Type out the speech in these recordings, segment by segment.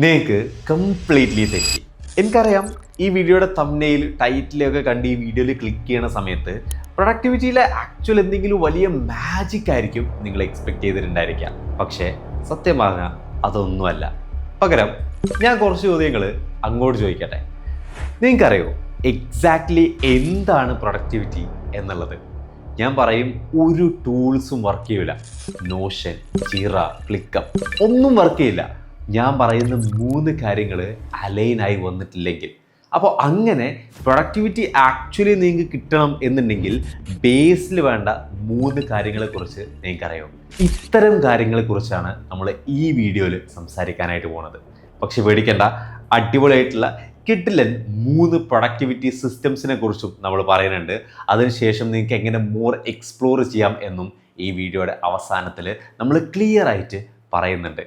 നിങ്ങൾക്ക് കംപ്ലീറ്റ്ലി തെറ്റി. എനിക്കറിയാം ഈ വീഡിയോയുടെ തംബ്നെയിൽ ടൈറ്റിലൊക്കെ കണ്ട് ഈ വീഡിയോയിൽ ക്ലിക്ക് ചെയ്യുന്ന സമയത്ത് പ്രൊഡക്ടിവിറ്റിയിലെ ആക്ച്വൽ എന്തെങ്കിലും വലിയ മാജിക് ആയിരിക്കും നിങ്ങൾ എക്സ്പെക്ട് ചെയ്തിട്ടുണ്ടായിരിക്കാം. പക്ഷേ സത്യം പറഞ്ഞാൽ അതൊന്നുമല്ല. പകരം ഞാൻ കുറച്ച് ചോദ്യങ്ങൾ അങ്ങോട്ട് ചോദിക്കട്ടെ. നിങ്ങൾക്കറിയോ എക്സാക്ട്ലി എന്താണ് പ്രൊഡക്ടിവിറ്റി എന്നുള്ളത്? ഞാൻ പറയും ഒരു ടൂൾസും വർക്ക് ചെയ്യില്ല. നോഷൻ, ജിറ, ക്ലിക്കപ്പ് ഒന്നും വർക്ക് ചെയ്യില്ല. ഞാൻ പറയുന്ന 3 കാര്യങ്ങൾ അലൈനായി വന്നിട്ടില്ലെങ്കിൽ. അപ്പോൾ അങ്ങനെ പ്രൊഡക്ടിവിറ്റി ആക്ച്വലി നിങ്ങൾക്ക് കിട്ടണം എന്നുണ്ടെങ്കിൽ ബേസിൽ വേണ്ട 3 കാര്യങ്ങളെക്കുറിച്ച് നിങ്ങൾക്കറിയാം. ഇത്തരം കാര്യങ്ങളെക്കുറിച്ചാണ് നമ്മൾ ഈ വീഡിയോയിൽ സംസാരിക്കാനായിട്ട് പോകുന്നത്. പക്ഷെ പേടിക്കേണ്ട, അടിപൊളിയായിട്ടുള്ള കിട്ടിലൻ 3 പ്രൊഡക്ടിവിറ്റി സിസ്റ്റംസിനെ കുറിച്ചും നമ്മൾ പറയുന്നുണ്ട്. അതിനുശേഷം നിങ്ങൾക്ക് എങ്ങനെ മോർ എക്സ്പ്ലോർ ചെയ്യാം എന്നും ഈ വീഡിയോയുടെ അവസാനത്തിൽ നമ്മൾ ക്ലിയർ ആയിട്ട് പറയുന്നുണ്ട്.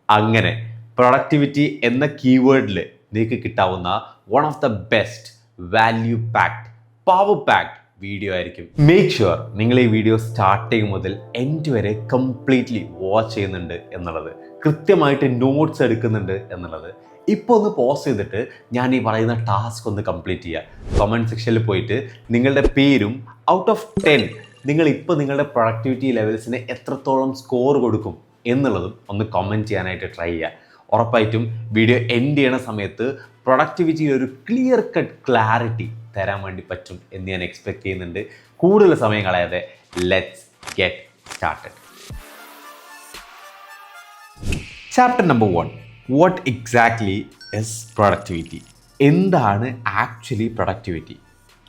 അങ്ങനെ പ്രൊഡക്ടിവിറ്റി എന്ന കീവേഡിൽ നിങ്ങൾക്ക് കിട്ടാവുന്ന one of the best value packed power packed video ആയിരിക്കും. മേക്ക് ഷുവർ നിങ്ങൾ ഈ വീഡിയോ സ്റ്റാർട്ടിങ് മുതൽ എൻഡ് വരെ കംപ്ലീറ്റ്ലി വാച്ച് ചെയ്യുന്നുണ്ട് എന്നുള്ളത്, കൃത്യമായിട്ട് നോട്ട്സ് എടുക്കുന്നുണ്ട് എന്നുള്ളത്. ഇപ്പോൾ ഒന്ന് പോസ് ചെയ്തിട്ട് ഞാൻ ഈ പറയുന്ന ടാസ്ക് ഒന്ന് കംപ്ലീറ്റ് ചെയ്യുക. കമൻറ്റ് സെക്ഷനിൽ പോയിട്ട് നിങ്ങളുടെ പേരും ഔട്ട് ഓഫ് 10 നിങ്ങൾ ഇപ്പോൾ നിങ്ങളുടെ പ്രൊഡക്ടിവിറ്റി ലെവൽസിന് എത്രത്തോളം സ്കോർ കൊടുക്കും എന്നുള്ളതും ഒന്ന് കമൻറ്റ് ചെയ്യാനായിട്ട് ട്രൈ ചെയ്യുക. ഉറപ്പായിട്ടും വീഡിയോ എൻഡ് ചെയ്യണ സമയത്ത് പ്രൊഡക്ടിവിറ്റിയിൽ ഒരു ക്ലിയർ കട്ട് ക്ലാരിറ്റി തരാൻ വേണ്ടി പറ്റും എന്ന് ഞാൻ എക്സ്പെക്ട് ചെയ്യുന്നുണ്ട്. കൂടുതൽ സമയം കളയാതെ let's get started. Chapter number 1, what exactly is productivity? എന്താണ് ആക്ച്വലി പ്രൊഡക്ടിവിറ്റി?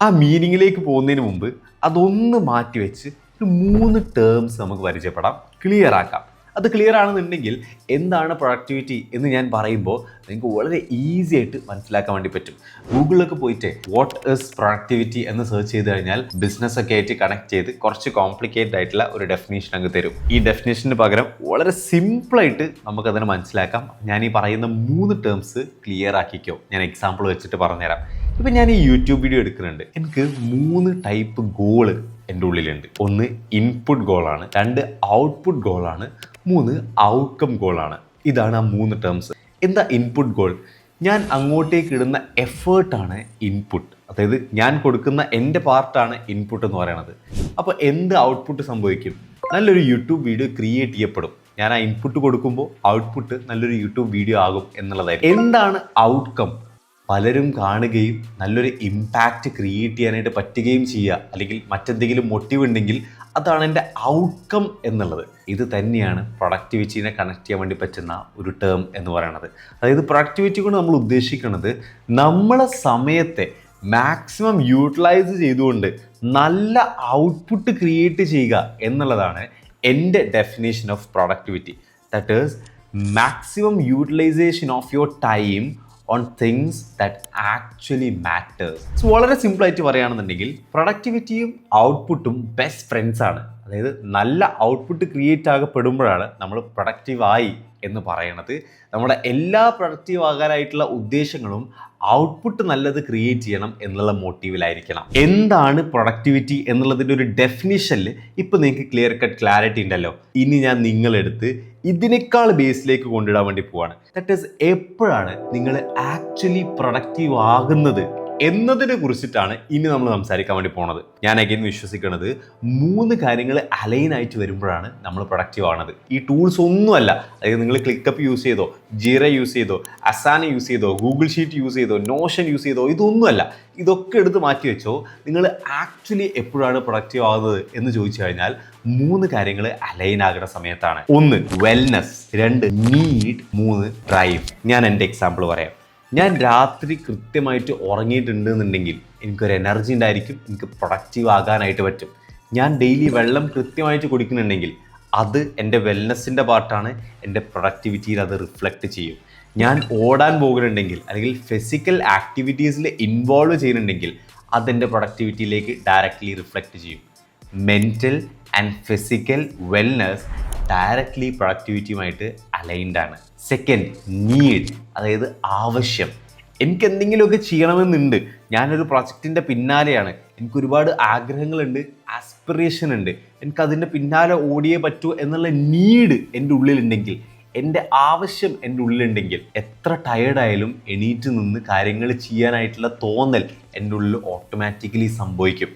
ആ മീനിങ്ങിലേക്ക് പോകുന്നതിന് മുമ്പ് അതൊന്ന് മാറ്റിവെച്ച് ഒരു 3 ടേംസ് നമുക്ക് പരിചയപ്പെടാം, ക്ലിയർ ആക്കാം. അത് ക്ലിയർ ആണെന്നുണ്ടെങ്കിൽ എന്താണ് പ്രൊഡക്ടിവിറ്റി എന്ന് ഞാൻ പറയുമ്പോൾ നിങ്ങൾക്ക് വളരെ ഈസി ആയിട്ട് മനസ്സിലാക്കാൻ വേണ്ടി പറ്റും. ഗൂഗിളിലൊക്കെ പോയിട്ട് വാട്ട് ഈസ് പ്രൊഡക്ടിവിറ്റി എന്ന് സെർച്ച് ചെയ്ത് കഴിഞ്ഞാൽ ബിസിനസ്സൊക്കെ ആയിട്ട് കണക്ട് ചെയ്ത് കുറച്ച് കോംപ്ലിക്കേറ്റഡ് ആയിട്ടുള്ള ഒരു ഡെഫിനേഷൻ അങ്ങ് തരും. ഈ ഡെഫിനേഷന് പകരം വളരെ സിമ്പിളായിട്ട് നമുക്കതിനെ മനസ്സിലാക്കാം. ഞാൻ ഈ പറയുന്ന 3 ടേംസ് ക്ലിയർ ആക്കിക്കോ. ഞാൻ എക്സാമ്പിൾ വെച്ചിട്ട് പറഞ്ഞുതരാം. ഇപ്പം ഞാൻ ഈ യൂട്യൂബ് വീഡിയോ എടുക്കുന്നുണ്ട്. എനിക്ക് 3 ടൈപ്പ് ഗോള് എൻ്റെ ഉള്ളിലുണ്ട്. 1 ഇൻപുട്ട് ഗോളാണ്, 2 ഔട്ട്പുട്ട് ഗോളാണ്, 3 ഔട്ട്കം ഗോളാണ്. ഇതാണ് ആ 3 ടേംസ്. എന്താ ഇൻപുട്ട് ഗോൾ? ഞാൻ അങ്ങോട്ടേക്ക് ഇടുന്ന എഫേർട്ടാണ് ഇൻപുട്ട്. അതായത് ഞാൻ കൊടുക്കുന്ന എൻ്റെ പാർട്ടാണ് ഇൻപുട്ട് എന്ന് പറയുന്നത്. അപ്പോൾ എന്ത് ഔട്ട്പുട്ട് സംഭവിക്കും? നല്ലൊരു യൂട്യൂബ് വീഡിയോ ക്രിയേറ്റ് ചെയ്യപ്പെടും. ഞാൻ ആ ഇൻപുട്ട് കൊടുക്കുമ്പോൾ ഔട്ട്പുട്ട് നല്ലൊരു യൂട്യൂബ് വീഡിയോ ആകും എന്നുള്ളതായിരിക്കും. എന്താണ് ഔട്ട്കം? പലരും കാണുകയും നല്ലൊരു ഇമ്പാക്റ്റ് ക്രിയേറ്റ് ചെയ്യാനായിട്ട് പറ്റുകയും ചെയ്യുക, അല്ലെങ്കിൽ മറ്റെന്തെങ്കിലും മോട്ടീവ് ഉണ്ടെങ്കിൽ അതാണ് എൻ്റെ ഔട്ട്കം എന്നുള്ളത്. ഇത് തന്നെയാണ് പ്രൊഡക്ടിവിറ്റീനെ കണക്ട് ചെയ്യാൻ വേണ്ടി പറ്റുന്ന ഒരു ടേം എന്ന് പറയുന്നത്. അതായത് പ്രൊഡക്ടിവിറ്റി കൊണ്ട് നമ്മൾ ഉദ്ദേശിക്കുന്നത് നമ്മളെ സമയത്തെ മാക്സിമം യൂട്ടിലൈസ് ചെയ്തുകൊണ്ട് നല്ല ഔട്ട്പുട്ട് ക്രിയേറ്റ് ചെയ്യുക എന്നുള്ളതാണ് എൻ്റെ definition of productivity. That is maximum utilization of your time on things that actually matters. So വളരെ സിമ്പിളായിട്ട് പറയുകയാണെന്നുണ്ടെങ്കിൽ പ്രൊഡക്ടിവിറ്റിയും ഔട്ട്പുട്ടും ബെസ്റ്റ് ഫ്രണ്ട്സ് ആണ്. അതായത് നല്ല ഔട്ട്പുട്ട് ക്രിയേറ്റ് ആകപ്പെടുമ്പോഴാണ് നമ്മൾ പ്രൊഡക്റ്റീവായി എന്ന് പറയുന്നത്. നമ്മുടെ എല്ലാ പ്രൊഡക്റ്റീവ് ആകാനായിട്ടുള്ള ഉദ്ദേശങ്ങളും ഔട്ട്പുട്ട് നല്ലത് ക്രിയേറ്റ് ചെയ്യണം എന്നുള്ള മോട്ടീവിലായിരിക്കണം. എന്താണ് പ്രൊഡക്ടിവിറ്റി എന്നുള്ളതിൻ്റെ ഒരു ഡെഫിനിഷനിൽ ഇപ്പോൾ നിങ്ങൾക്ക് ക്ലിയർ കട്ട് ക്ലാരിറ്റി ഉണ്ടല്ലോ. ഇനി ഞാൻ നിങ്ങളെടുത്ത് ഇതിനേക്കാൾ ബേസിലേക്ക് കൊണ്ടുവിടാൻ വേണ്ടി പോവാണ്. ദാറ്റ് ഈസ് എപ്പോഴാണ് നിങ്ങൾ ആക്ച്വലി പ്രൊഡക്റ്റീവ് ആകുന്നത് എന്നതിനെ കുറിച്ചിട്ടാണ് ഇനി നമ്മൾ സംസാരിക്കാൻ വേണ്ടി പോണത്. ഞാൻ അഗൈൻ വിശ്വസിക്കുന്നത് 3 കാര്യങ്ങൾ അലൈൻ ആയിട്ട് വരുമ്പോഴാണ് നമ്മൾ പ്രൊഡക്റ്റീവ് ആവുന്നത്. ഈ ടൂൾസ് ഒന്നുമല്ല. അതായത് നിങ്ങൾ ക്ലിക്കപ്പ് യൂസ് ചെയ്തോ, ജിറ യൂസ് ചെയ്തോ, അസാന യൂസ് ചെയ്തോ, ഗൂഗിൾ ഷീറ്റ് യൂസ് ചെയ്തോ, നോഷൻ യൂസ് ചെയ്തോ, ഇതൊന്നുമല്ല. ഇതൊക്കെ എടുത്ത് മാറ്റി വെച്ചോ. നിങ്ങൾ ആക്ച്വലി എപ്പോഴാണ് പ്രൊഡക്റ്റീവ് ആകുന്നത് എന്ന് ചോദിച്ചു കഴിഞ്ഞാൽ 3 കാര്യങ്ങൾ അലൈൻ ആകുന്ന സമയത്താണ്. 1 വെൽനെസ്, 2 നീഡ്, 3 ഡ്രൈവ്. ഞാൻ എൻ്റെ എക്സാമ്പിൾ പറയാം. ഞാൻ രാത്രി കൃത്യമായിട്ട് ഉറങ്ങിയിട്ടുണ്ടെന്നുണ്ടെങ്കിൽ എനിക്കൊരു എനർജി ഉണ്ടായിരിക്കും, എനിക്ക് പ്രൊഡക്റ്റീവ് ആകാനായിട്ട് പറ്റും. ഞാൻ ഡെയിലി വെള്ളം കൃത്യമായിട്ട് കുടിക്കുന്നുണ്ടെങ്കിൽ അത് എൻ്റെ വെൽനെസ്സിൻ്റെ പാർട്ടാണ്, എൻ്റെ പ്രൊഡക്ടിവിറ്റിയിൽ അത് റിഫ്ലക്റ്റ് ചെയ്യും. ഞാൻ ഓടാൻ പോകുന്നുണ്ടെങ്കിൽ അല്ലെങ്കിൽ ഫിസിക്കൽ ആക്ടിവിറ്റീസിൽ ഇൻവോൾവ് ചെയ്യുന്നുണ്ടെങ്കിൽ അതെൻ്റെ പ്രൊഡക്ടിവിറ്റിയിലേക്ക് ഡയറക്റ്റ്ലി റിഫ്ലക്റ്റ് ചെയ്യും. Mental and physical wellness directly പ്രൊഡക്ടിവിറ്റിയുമായിട്ട് അലൈൻഡ് ആണ്. സെക്കൻഡ്, നീഡ്, അതായത് ആവശ്യം. എനിക്ക് എന്തെങ്കിലുമൊക്കെ ചെയ്യണമെന്നുണ്ട്, ഞാനൊരു പ്രൊജക്റ്റിൻ്റെ പിന്നാലെയാണ്, എനിക്ക് ഒരുപാട് ആഗ്രഹങ്ങളുണ്ട്, ആസ്പിറേഷൻ ഉണ്ട്, എനിക്കതിൻ്റെ പിന്നാലെ ഓടിയേ പറ്റൂ എന്നുള്ള നീഡ് എൻ്റെ ഉള്ളിലുണ്ടെങ്കിൽ എൻ്റെ ആവശ്യം എൻ്റെ ഉള്ളിലുണ്ടെങ്കിൽ എത്ര ടയേർഡായാലും എണീറ്റ് നിന്ന് കാര്യങ്ങൾ ചെയ്യാനായിട്ടുള്ള തോന്നൽ എൻ്റെ ഉള്ളിൽ ഓട്ടോമാറ്റിക്കലി സംഭവിക്കും.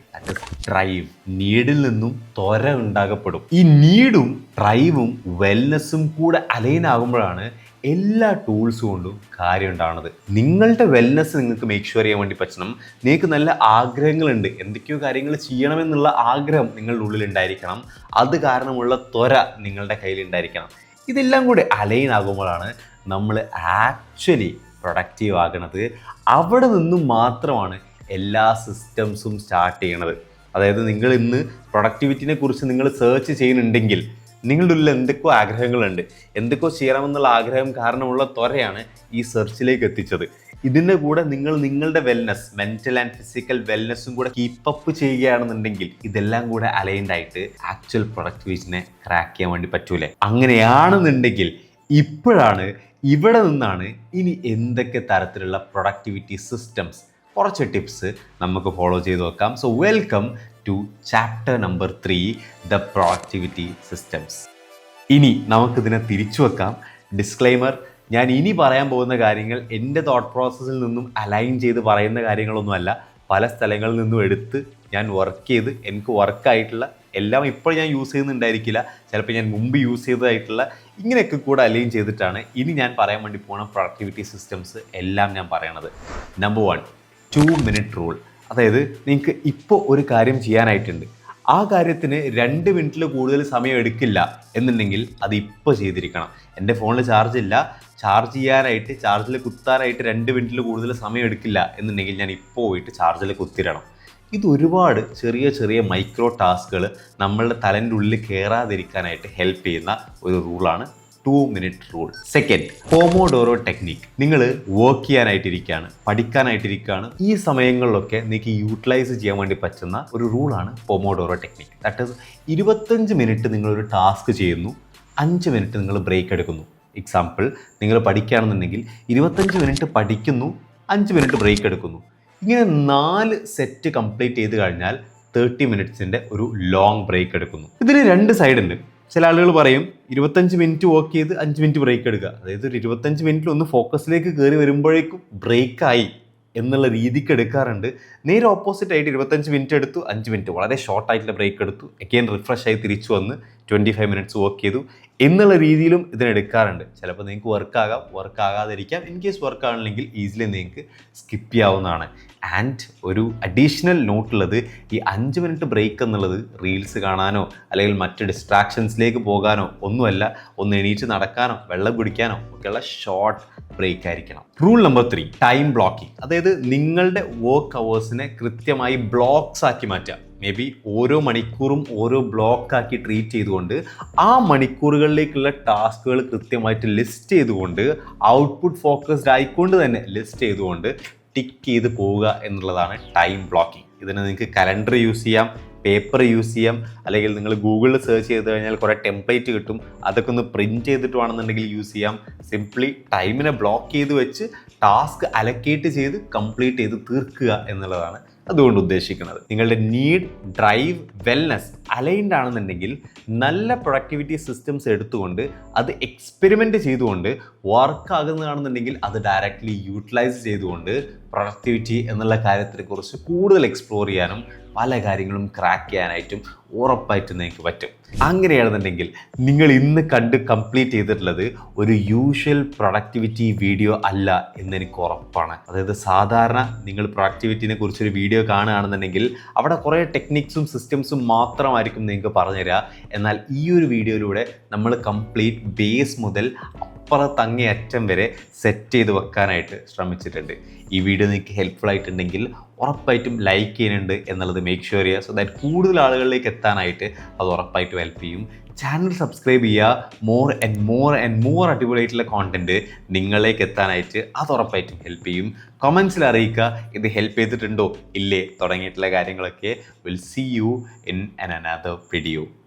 ഡ്രൈവ്, നീഡിൽ നിന്നും ത്വര ഉണ്ടാകപ്പെടും. ഈ നീഡും ഡ്രൈവും വെൽനെസ്സും കൂടെ അലൈൻ ആകുമ്പോഴാണ് എല്ലാ ടൂൾസും കൊണ്ടും കാര്യം ഉണ്ടാവുന്നത്. നിങ്ങളുടെ വെൽനെസ് നിങ്ങൾക്ക് മേക്ക് ഷുവർ ചെയ്യാൻ വേണ്ടി പറ്റണം. നിങ്ങൾക്ക് നല്ല ആഗ്രഹങ്ങളുണ്ട്, എന്തൊക്കെയോ കാര്യങ്ങൾ ചെയ്യണമെന്നുള്ള ആഗ്രഹം നിങ്ങളുടെ ഉള്ളിൽ ഉണ്ടായിരിക്കണം. അത് കാരണമുള്ള ത്വര നിങ്ങളുടെ കയ്യിൽ ഉണ്ടായിരിക്കണം. ഇതെല്ലാം കൂടി അലൈൻ ആകുമ്പോഴാണ് നമ്മൾ ആക്ച്വലി പ്രൊഡക്റ്റീവ് ആകുന്നത്. അവിടെ നിന്നും മാത്രമാണ് എല്ലാ സിസ്റ്റംസും സ്റ്റാർട്ട് ചെയ്യണത്. അതായത് നിങ്ങൾ ഇന്ന് പ്രൊഡക്ടിവിറ്റിനെ കുറിച്ച് നിങ്ങൾ സെർച്ച് ചെയ്യുന്നുണ്ടെങ്കിൽ നിങ്ങളുടെ ഉള്ളിൽ എന്തൊക്കെയോ ആഗ്രഹങ്ങളുണ്ട്, എന്തൊക്കെയോ ചെയ്യണമെന്നുള്ള ആഗ്രഹം കാരണമുള്ള ത്വരയാണ് ഈ സെർച്ചിലേക്ക് എത്തിച്ചത്. ഇതിൻ്റെ കൂടെ നിങ്ങൾ നിങ്ങളുടെ വെൽനെസ്, മെൻ്റൽ ആൻഡ് ഫിസിക്കൽ വെൽനെസ്സും കൂടെ കീപ്പപ്പ് ചെയ്യുകയാണെന്നുണ്ടെങ്കിൽ ഇതെല്ലാം കൂടെ അലൈൻഡ് ആയിട്ട് ആക്ച്വൽ പ്രൊഡക്ടിവിറ്റിനെ ക്രാക്ക് ചെയ്യാൻ വേണ്ടി പറ്റൂലേ. അങ്ങനെയാണെന്നുണ്ടെങ്കിൽ ഇപ്പോഴാണ്, ഇവിടെ നിന്നാണ് ഇനി എന്തൊക്കെ തരത്തിലുള്ള പ്രൊഡക്ടിവിറ്റി സിസ്റ്റംസ്, കുറച്ച് ടിപ്സ് നമുക്ക് ഫോളോ ചെയ്ത് വെക്കാം. So welcome to chapter number 3, the productivity systems. ഇനി നമുക്കിതിനെ തിരിച്ചു വെക്കാം. ഡിസ്ക്ലെയിമർ, ഞാൻ ഇനി പറയാൻ പോകുന്ന കാര്യങ്ങൾ എൻ്റെ തോട്ട് പ്രോസസ്സിൽ നിന്നും അലൈൻ ചെയ്ത് പറയുന്ന കാര്യങ്ങളൊന്നുമല്ല. പല സ്ഥലങ്ങളിൽ നിന്നും എടുത്ത് ഞാൻ വർക്ക് ചെയ്ത് എനിക്ക് വർക്കായിട്ടുള്ള എല്ലാം ഇപ്പോൾ ഞാൻ യൂസ് ചെയ്യുന്നുണ്ടായിരിക്കില്ല, ചിലപ്പോൾ ഞാൻ മുമ്പ് യൂസ് ചെയ്തതായിട്ടുള്ള ഇങ്ങനെയൊക്കെ കൂടെ അലൈൻ ചെയ്തിട്ടാണ് ഇനി ഞാൻ പറയാൻ വേണ്ടി പോകുന്ന പ്രൊഡക്ടിവിറ്റി സിസ്റ്റംസ് എല്ലാം ഞാൻ പറയണത്. Number 1, 2 minute rule. അതായത് നിങ്ങൾക്ക് ഇപ്പോൾ ഒരു കാര്യം ചെയ്യാനായിട്ടുണ്ട്, ആ കാര്യത്തിന് 2 മിനിറ്റിൽ കൂടുതൽ സമയം എടുക്കില്ല എന്നുണ്ടെങ്കിൽ അത് ഇപ്പോൾ ചെയ്തിരിക്കണം. എൻ്റെ ഫോണിൽ ചാർജ് ഇല്ല, ചാർജ് ചെയ്യാനായിട്ട്, ചാർജിൽ കുത്താനായിട്ട് 2 മിനിറ്റിൽ കൂടുതൽ സമയം എടുക്കില്ല എന്നുണ്ടെങ്കിൽ ഞാൻ ഇപ്പോൾ പോയിട്ട് ചാർജിൽ കുത്തിരണം. ഇത് ഒരുപാട് ചെറിയ ചെറിയ മൈക്രോ ടാസ്കുകൾ നമ്മളുടെ തലൻ്റെ ഉള്ളിൽ കയറാതിരിക്കാനായിട്ട് ഹെൽപ്പ് ചെയ്യുന്ന ഒരു റൂളാണ് 2 minute rule. Second, Pomodoro technique. നിങ്ങൾ വർക്ക് ചെയ്യാനായിട്ടിരിക്കുകയാണ്, പഠിക്കാനായിട്ടിരിക്കുകയാണ്, ഈ സമയങ്ങളിലൊക്കെ നിങ്ങൾക്ക് യൂട്ടിലൈസ് ചെയ്യാൻ വേണ്ടി പറ്റുന്ന ഒരു റൂളാണ് Pomodoro technique. That is 25 minute നിങ്ങളൊരു ടാസ്ക് ചെയ്യുന്നു, 5 മിനിറ്റ് നിങ്ങൾ ബ്രേക്ക് എടുക്കുന്നു. എക്സാമ്പിൾ, നിങ്ങൾ പഠിക്കുകയാണെന്നുണ്ടെങ്കിൽ 25 മിനിറ്റ് പഠിക്കുന്നു, 5 മിനിറ്റ് ബ്രേക്ക് എടുക്കുന്നു. ഇങ്ങനെ 4 സെറ്റ് കംപ്ലീറ്റ് ചെയ്ത് കഴിഞ്ഞാൽ 30 മിനിറ്റ്സിൻ്റെ ഒരു ലോങ് ബ്രേക്ക് എടുക്കുന്നു. ഇതിന് 2 സൈഡ് ഉണ്ട്. ചില ആളുകൾ പറയും 25 മിനിറ്റ് വർക്ക് ചെയ്ത് 5 മിനിറ്റ് ബ്രേക്ക് എടുക്കുക. അതായത് ഒരു 25 മിനിറ്റിൽ ഒന്ന് ഫോക്കസിലേക്ക് കയറി വരുമ്പോഴേക്കും ബ്രേക്കായി എന്നുള്ള രീതിക്ക് എടുക്കാറുണ്ട്. നേരെ ഓപ്പോസിറ്റ് ആയിട്ട് 25 മിനിറ്റ് എടുത്തു, 5 മിനിറ്റ് വളരെ ഷോർട്ട് ആയിട്ടുള്ള ബ്രേക്ക് എടുത്തു, അഗെയിൻ റിഫ്രഷ് ആയി തിരിച്ചു വന്ന് 25 മിനിറ്റ്സ് വർക്ക് ചെയ്തു എന്നുള്ള രീതിയിലും ഇതിനെടുക്കാറുണ്ട്. ചിലപ്പോൾ നിങ്ങൾക്ക് വർക്കാകാം, വർക്കാകാതിരിക്കാം. ഇൻ കേസ് വർക്ക് ആണെങ്കിൽ ഈസിലി നിങ്ങൾക്ക് സ്കിപ്പ് ചെയ്യാവുന്നതാണ്. ആൻഡ് ഒരു അഡീഷണൽ നോട്ടുള്ളത്, ഈ 5 മിനിറ്റ് ബ്രേക്ക് എന്നുള്ളത് റീൽസ് കാണാനോ അല്ലെങ്കിൽ മറ്റ് ഡിസ്ട്രാക്ഷൻസിലേക്ക് പോകാനോ ഒന്നുമല്ല, ഒന്ന് എണീറ്റ് നടക്കാനോ വെള്ളം കുടിക്കാനോ ഒക്കെയുള്ള ഷോർട്ട് ബ്രേക്ക് ആയിരിക്കണം. Rule number 3, time blocking. അതായത് നിങ്ങളുടെ വർക്ക് അവേഴ്സിനെ കൃത്യമായി ബ്ലോക്സ് ആക്കി മാറ്റുക. മേ ബി ഓരോ മണിക്കൂറും ഓരോ ബ്ലോക്കാക്കി ട്രീറ്റ് ചെയ്തുകൊണ്ട് ആ മണിക്കൂറുകളിലേക്കുള്ള ടാസ്കുകൾ കൃത്യമായിട്ട് ലിസ്റ്റ് ചെയ്തുകൊണ്ട് ഔട്ട്പുട്ട് ഫോക്കസ്ഡ് ആയിക്കൊണ്ട് തന്നെ ലിസ്റ്റ് ചെയ്തുകൊണ്ട് ടിക്ക് ചെയ്ത് പോവുക എന്നുള്ളതാണ് ടൈം ബ്ലോക്കിംഗ്. ഇതിന് നിങ്ങൾക്ക് കലണ്ടർ യൂസ് ചെയ്യാം, പേപ്പർ യൂസ് ചെയ്യാം, അല്ലെങ്കിൽ നിങ്ങൾ ഗൂഗിളിൽ സെർച്ച് ചെയ്ത് കഴിഞ്ഞാൽ കുറേ ടെംപ്ലേറ്റ് കിട്ടും, അതൊക്കെ ഒന്ന് പ്രിൻറ്റ് ചെയ്തിട്ട് വേണമെന്നുണ്ടെങ്കിൽ യൂസ് ചെയ്യാം. സിംപ്ലി ടൈമിനെ ബ്ലോക്ക് ചെയ്ത് വെച്ച് ടാസ്ക് അലക്കേറ്റ് ചെയ്ത് കംപ്ലീറ്റ് ചെയ്ത് തീർക്കുക എന്നുള്ളതാണ് അതുകൊണ്ട് ഉദ്ദേശിക്കുന്നത്. നിങ്ങളുടെ നീഡ്, ഡ്രൈവ്, വെൽനെസ് അലൈൻഡ് ആണെന്നുണ്ടെങ്കിൽ നല്ല പ്രൊഡക്ടിവിറ്റി സിസ്റ്റംസ് എടുത്തുകൊണ്ട് അത് എക്സ്പെരിമെൻറ്റ് ചെയ്തുകൊണ്ട് വർക്ക് ആകുന്നതാണെന്നുണ്ടെങ്കിൽ അത് ഡയറക്റ്റ്ലി യൂട്ടിലൈസ് ചെയ്തുകൊണ്ട് പ്രൊഡക്ടിവിറ്റി എന്നുള്ള കാര്യത്തെക്കുറിച്ച് കൂടുതൽ എക്സ്പ്ലോർ ചെയ്യാനും പല കാര്യങ്ങളും ക്രാക്ക് ചെയ്യാനായിട്ടും ഉറപ്പായിട്ടും നിങ്ങൾക്ക് പറ്റും. അങ്ങനെയാണെന്നുണ്ടെങ്കിൽ നിങ്ങൾ ഇന്ന് കണ്ട് കംപ്ലീറ്റ് ചെയ്തിട്ടുള്ളത് ഒരു യൂഷ്വൽ പ്രൊഡക്ടിവിറ്റി വീഡിയോ അല്ല എന്നെനിക്ക് ഉറപ്പാണ്. അതായത് സാധാരണ നിങ്ങൾ പ്രൊഡക്ടിവിറ്റിനെ കുറിച്ചൊരു വീഡിയോ കാണുകയാണെന്നുണ്ടെങ്കിൽ അവിടെ കുറേ ടെക്നിക്സും സിസ്റ്റംസും മാത്രമായിരിക്കും നിങ്ങൾക്ക് പറഞ്ഞുതരിക. എന്നാൽ ഈ ഒരു വീഡിയോയിലൂടെ നമ്മൾ കംപ്ലീറ്റ് ബേസ് മുതൽ അപ്പുറത്തങ്ങേ അറ്റം വരെ സെറ്റ് ചെയ്ത് വെക്കാനായിട്ട് ശ്രമിച്ചിട്ടുണ്ട്. ഈ വീഡിയോ നിങ്ങൾക്ക് ഹെൽപ്ഫുൾ ആയിട്ടുണ്ടെങ്കിൽ ഉറപ്പായിട്ടും ലൈക്ക് ചെയ്യുന്നുണ്ട് എന്നുള്ളത് മേക്ക് ഷുവർ ചെയ്യുക. സോ ദാറ്റ് കൂടുതൽ ആളുകളിലേക്ക് എത്താനായിട്ട് അത് ഉറപ്പായിട്ടും ഹെൽപ്പ് ചെയ്യും. ചാനൽ സബ്സ്ക്രൈബ് ചെയ്യുക. മോർ ആൻഡ് മോർ അടിപൊളിയായിട്ടുള്ള കോണ്ടൻറ്റ് നിങ്ങളിലേക്ക് എത്താനായിട്ട് അത് ഉറപ്പായിട്ടും ഹെൽപ്പ് ചെയ്യും. കമൻസിൽ അറിയിക്കുക ഇത് ഹെൽപ്പ് ചെയ്തിട്ടുണ്ടോ ഇല്ലേ തുടങ്ങിയിട്ടുള്ള കാര്യങ്ങളൊക്കെ. Will see you in another video.